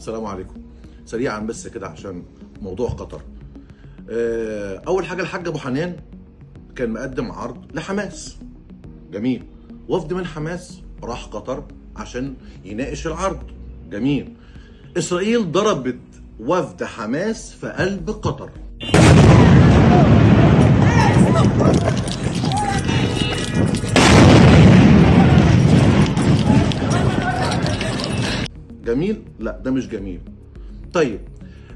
السلام عليكم. سريعا بس كده عشان موضوع قطر. اول حاجه الحاج ابو حنان كان مقدم عرض لحماس. جميل. وفد من حماس راح قطر عشان يناقش العرض. جميل. اسرائيل ضربت وفد حماس في قلب قطر. جميل؟ لا ده مش جميل. طيب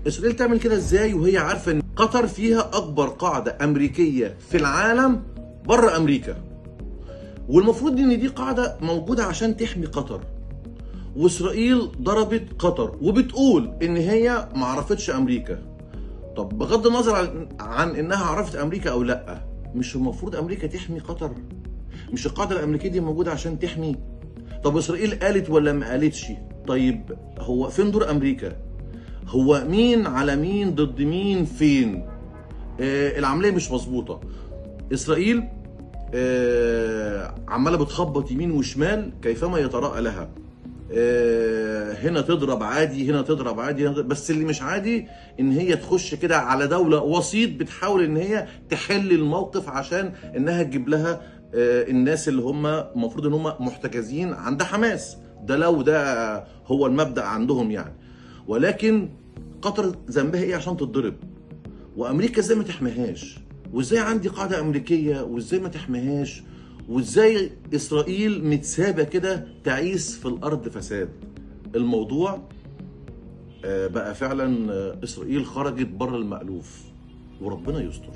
اسرائيل تعمل كده ازاي وهي عارفه ان قطر فيها اكبر قاعده امريكيه في العالم بره امريكا، والمفروض ان دي قاعده موجوده عشان تحمي قطر، واسرائيل ضربت قطر وبتقول ان هي ما عرفتش امريكا. طب بغض النظر عن انها عرفت امريكا او لا، مش المفروض امريكا تحمي قطر؟ مش القاعده الامريكيه دي موجوده عشان تحمي؟ طب اسرائيل قالت ولا ما قالتش؟ طيب هو فين دور امريكا؟ هو مين على مين ضد مين فين؟ العمليه مش مظبوطه. اسرائيل عماله بتخبط يمين وشمال كيفما يتراءى لها. هنا تضرب عادي، هنا تضرب عادي، هنا تضرب. بس اللي مش عادي ان هي تخش كده على دوله وسيط بتحاول ان هي تحل الموقف عشان انها تجيب لها الناس اللي هم المفروض ان هم محتجزين عند حماس. ده لو ده هو المبدأ عندهم يعني. ولكن قطر ذنبها ايه عشان تتضرب؟ وامريكا ازاي ما تحميهاش؟ وازاي عندي قاعده امريكيه وازاي ما تحميهاش؟ وازاي اسرائيل متسابه كده تعيش في الارض فساد؟ الموضوع بقى فعلا اسرائيل خرجت بره المألوف، وربنا يستر.